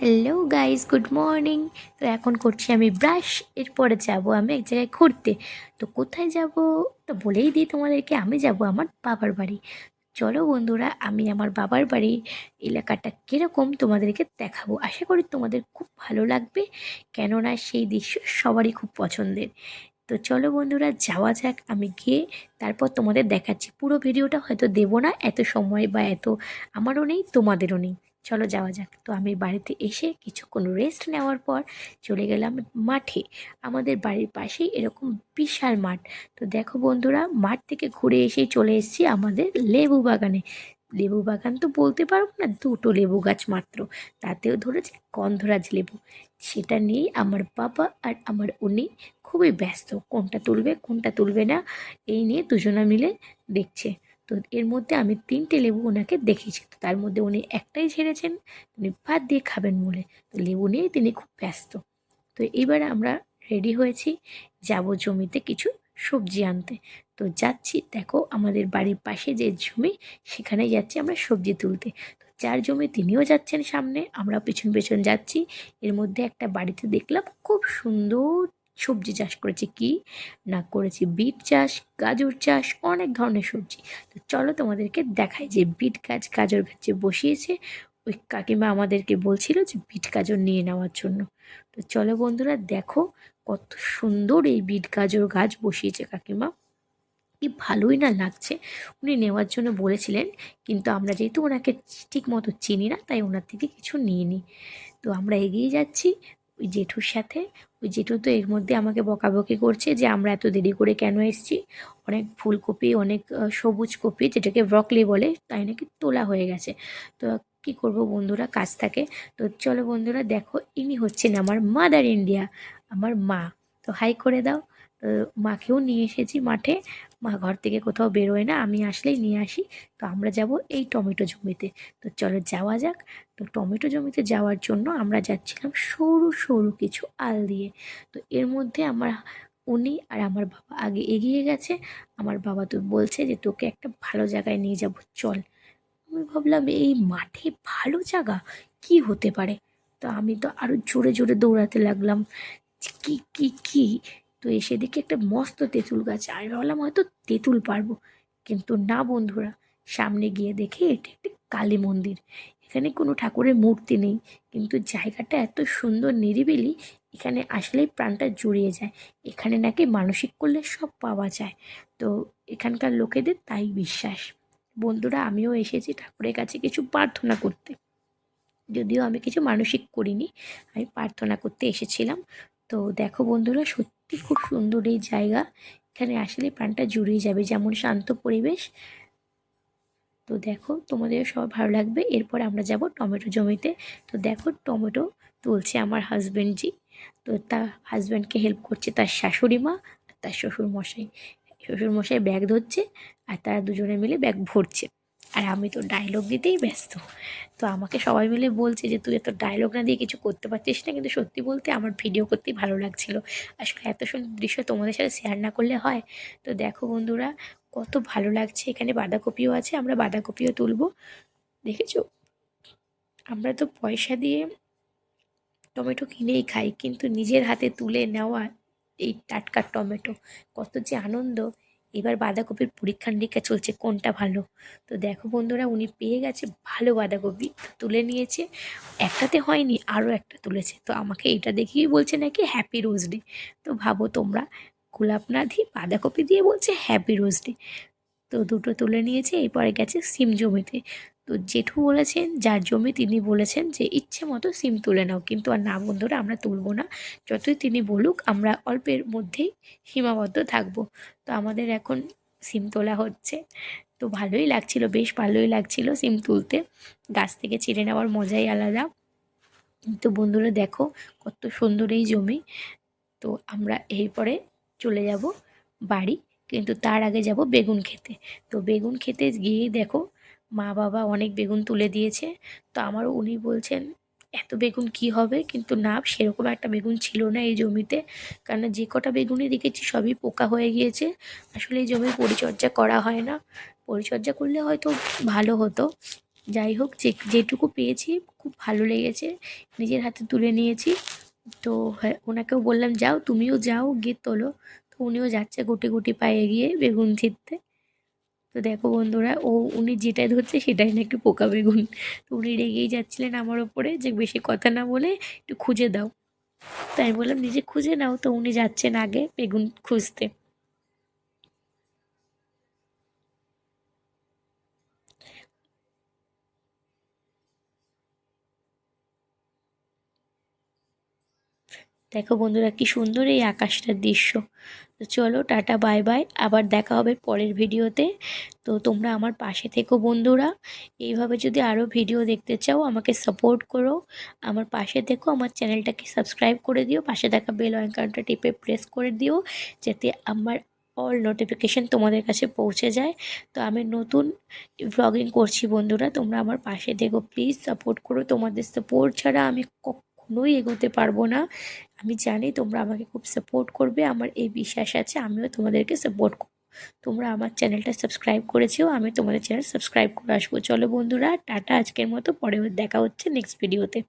Hello guys, good morning. তো এখন করছি আমি ব্রাশ। এরপরে যাব আমি এক জায়গায় ঘুরতে। তো কোথায় যাব? তো বলেই দিই তোমাদেরকে, আমি যাব আমার বাবার বাড়ি। চলো বন্ধুরা, আমি আমার বাবার বাড়ির এলাকাটা কীরকম তোমাদেরকে দেখাবো। আশা করি তোমাদের খুব ভালো লাগবে, কেননা সেই দৃশ্য সবারই খুব পছন্দের। তো চলো বন্ধুরা, যাওয়া যাক। আমি গিয়ে তারপর তোমাদের দেখাচ্ছি। পুরো ভিডিওটা হয়তো দেবো না, এত সময় বা এত আমারও নেই, তোমাদেরও নেই। চলো যাওয়া যাক। তো আমি বাড়িতে এসে কিছুক্ষণ রেস্ট নেওয়ার পর চলে গেলাম মাঠে। আমাদের বাড়ির পাশেই এরকম বিশাল মাঠ। তো দেখো বন্ধুরা, মাঠ থেকে ঘুরে এসেই চলে এসেছি আমাদের লেবু বাগানে। লেবু বাগান তো বলতে পারবো না, দুটো লেবু গাছ মাত্র, তাতেও ধরেছে গন্ধরাজ লেবু। সেটা নিয়েই আমার বাবা আর আমার উনি খুবই ব্যস্ত, কোনটা তুলবে কোনটা তুলবে না এই নিয়ে দুজনা মিলে দেখছে। তো এর মধ্যে আমি তিনটে লেবু ওনাকে দেখিয়েছি, তো তার মধ্যে উনি একটাই ছেড়েছেন, উনি ভাত দিয়ে খাবেন বলে। তো লেবু নিয়েই তিনি খুব ব্যস্ত। তো এবার আমরা রেডি হয়েছি, যাব জমিতে কিছু সবজি আনতে। তো যাচ্ছি, দেখো আমাদের বাড়ির পাশে যে জমি, সেখানে যাচ্ছি আমরা সবজি তুলতে। তো যার জমি তিনিও যাচ্ছেন সামনে, আমরা পেছন পেছন যাচ্ছি। এর মধ্যে একটা বাড়িতে দেখলাম খুব সুন্দর সবজি চাষ করেছে, কি না করেছে বিট চাষ, গাজর চাষ, অনেক ধরনের সবজি। তো চলো তোমাদেরকে দেখাই যে বিট গাছ গাজর গাছ যে বসিয়েছে। ওই কাকিমা আমাদেরকে বলছিল যে বিট গাজর নিয়ে নেওয়ার জন্য। তো চলো বন্ধুরা, দেখো কত সুন্দর এই বিট গাজর গাছ বসিয়েছে কাকিমা, কি ভালোই না লাগছে। উনি নেওয়ার জন্য বলেছিলেন, কিন্তু আমরা যেহেতু ওনাকে ঠিক মতো চিনি না, তাই ওনার থেকে কিছু নিইনি। তো আমরা এগিয়ে যাচ্ছি ওই জেঠুর সাথে। ওই জেঠু তো এর মধ্যে আমাকে বকাবকি করছে যে আমরা এত দেরি করে কেন এসেছি। অনেক ফুলকপি, অনেক সবুজ কপি, যেটাকে ব্রকলি বলে, তাই নাকি তোলা হয়ে গেছে। তো কি করব বন্ধুরা, কাজ থাকে। তো চলো বন্ধুরা, দেখো ইনি হচ্ছেন আমার মাদার ইন্ডিয়া, আমার মা। তো হাই করে দাও। তো মাকেও নিয়ে এসেছি মাঠে। মা ঘর থেকে কোথাও বেরোয় না, আমি আসলেই নিয়ে আসি। তো আমরা যাব এই টমেটো জমিতে। তো চলো যাওয়া যাক। তো টমেটো জমিতে যাওয়ার জন্য আমরা যাচ্ছিলাম সরু সরু কিছু আল দিয়ে। তো এর মধ্যে আমার উনি আর আমার বাবা আগে এগিয়ে গেছে। আমার বাবা তো বলছে যে তোকে একটা ভালো জায়গায় নিয়ে যাব, চল। আমি ভাবলাম এই মাঠে ভালো জায়গা কি হতে পারে। তো আমি তো আরো জোরে জোরে দৌড়াতে লাগলাম, যে কি কি কি। তো এসে দেখি একটা মস্ত তেঁতুল গাছ, আমি ভাবলাম হয়তো তেঁতুল পারবো, কিন্তু না বন্ধুরা। সামনে গিয়ে দেখি এটি একটি কালী মন্দির। এখানে কোনো ঠাকুরের মূর্তি নেই, কিন্তু জায়গাটা এত সুন্দর নিরিবিলি, এখানে আসলেই প্রাণটা জুড়িয়ে যায়। এখানে নাকি মানসিক করলে সব পাওয়া যায়। তো এখানকার লোকেদের তাই বিশ্বাস। বন্ধুরা, আমিও এসেছি ঠাকুরের কাছে কিছু প্রার্থনা করতে, যদিও আমি কিছু মানসিক করিনি, আমি প্রার্থনা করতে এসেছিলাম। তো দেখো বন্ধুরা, সত্যি খুব সুন্দর এই জায়গা। এখানে আসলে প্রাণটা জুড়িয়ে যাবে, যেমন শান্ত পরিবেশ। তো দেখো তোমাদের সব ভালো লাগবে। এরপর আমরা যাব টমেটো জমিতে। তো দেখো টমেটো তুলছে আমার হাজব্যান্ডজি। তো তার হাজব্যান্ডকে হেল্প করছে তার শাশুড়ি মা আর তার শ্বশুর মশাই। শ্বশুর মশাই ব্যাগ ধরছে, আর তারা দুজনে মিলে ব্যাগ ভরছে। আর আমি তো ডায়লগ দিতেই ব্যস্ত। তো আমাকে সবাই মিলে বলছে যে তুই এত ডায়লগ না দিয়ে কিছু করতে পারছিস না, কিন্তু সত্যি বলতে আমার ভিডিও করতেই ভালো লাগছিল। আসলে এত সুন্দর দৃশ্য তোমাদের সাথে শেয়ার না করলে হয়। তো দেখো বন্ধুরা, কত ভালো লাগছে। এখানে বাঁধাকপিও আছে, আমরা বাঁধাকপিও তুলবো। দেখেছো, আমরা তো পয়সা দিয়ে টমেটো কিনেই খাই, কিন্তু নিজের হাতে তুলে নেওয়া এই টাটকা টমেটো, কত যে আনন্দ। এবার বাঁধাকপির পরীক্ষা নিরীক্ষা চলছে কোনটা ভালো। তো দেখো বন্ধুরা, উনি পেয়ে গেছে ভালো বাঁধাকপি, তো তুলে নিয়েছে। একটাতে হয়নি, আরও একটা তুলেছে। তো আমাকে এটা দেখিয়েই বলছে নাকি হ্যাপি রোজ ডে। তো ভাবো তোমরা, গোলাপ না দিয়ে বাঁধাকপি দিয়ে বলছে হ্যাপি রোজ ডে। তো দুটো তুলে নিয়েছে, এরপরে গেছে সিম জমিতে। তো জেঠু বলেছেন, যার জমি তিনি বলেছেন যে ইচ্ছে মতো সিম তুলে নাও, কিন্তু আর না বন্ধুরা, আমরা তুলবো না। যতই তিনি বলুক, আমরা অল্পের মধ্যেই সীমাবদ্ধ থাকবো। তো আমাদের এখন সিম তোলা হচ্ছে। তো ভালোই লাগছিল, বেশ ভালোই লাগছিল সিম তুলতে। গাছ থেকে ছিঁড়ে নেওয়ার মজাই আলাদা। তো বন্ধুরা দেখো, কত সুন্দর এই জমি। তো আমরা এরপরে চলে যাব বাড়ি, কিন্তু তার আগে যাব বেগুন খেতে। তো বেগুন খেতে গিয়ে দেখো, মা বাবা অনেক বেগুন তুলে দিয়েছে। তো আমার উনি বলছেন এত বেগুন কি হবে, কিন্তু না, সেরকম একটা বেগুন ছিল না এই জমিতে। কারণ যে কটা বেগুনই দেখেছি সবই পোকা হয়ে গিয়েছে। আসলে এই জমির পরিচর্যা করা হয় না, পরিচর্যা করলে হয়তো ভালো হতো। যাই হোক, যেটুকু পেয়েছি খুব ভালো লেগেছে, নিজের হাতে তুলে নিয়েছি। তো হ্যাঁ, ওনাকেও বললাম যাও, তুমিও যাও গিয়ে তোলো। তো উনিও যাচ্ছে গুটি গুটি পায়ে গিয়ে বেগুন ছিঁড়তে। তো দেখো বন্ধুরা, উনি যেটাই ধরছে সেটাই নাকি পোকা বেগুন। তো উনি রেগেই যাচ্ছিলেন আমার ওপরে যে বেশি কথা না বলে একটু খুঁজে দাও। তাই আমি বললাম নিজে খুঁজে নাও। তো উনি যাচ্ছেন আগে বেগুন খুঁজতে। দেখো বন্ধুরা কি সুন্দর এই আকাশটার দৃশ্য। তো চলো টাটা বাই বাই, আবার দেখা হবে পরের ভিডিওতে। তো তোমরা আমার পাশে থেকো বন্ধুরা, এইভাবে যদি আরও ভিডিও দেখতে চাও আমাকে সাপোর্ট করো, আমার পাশে থেকো, আমার চ্যানেলটাকে সাবস্ক্রাইব করে দিও, পাশে থাকা বেল আইকনটা টিপে প্রেস করে দিও, যাতে আমার অল নোটিফিকেশান তোমাদের কাছে পৌঁছে যায়। তো আমি নতুন ভ্লগিং করছি বন্ধুরা, তোমরা আমার পাশে থেকো, প্লিজ সাপোর্ট করো। তোমাদের সাপোর্ট ছাড়া আমি কখনোই এগোতে পারবো না। আমি জানি তোমরা আমাকে খুব সাপোর্ট করবে, আমার এই বিশ্বাস আছে আমিও তোমাদেরকে সাপোর্ট করব। তোমরা আমার চ্যানেলটা সাবস্ক্রাইব করেছো, আমি তোমাদের চ্যানেল সাবস্ক্রাইব করে আসবো। চলো বন্ধুরা টাটা, আজকের মতো, পরে দেখা হচ্ছে নেক্সট ভিডিওতে।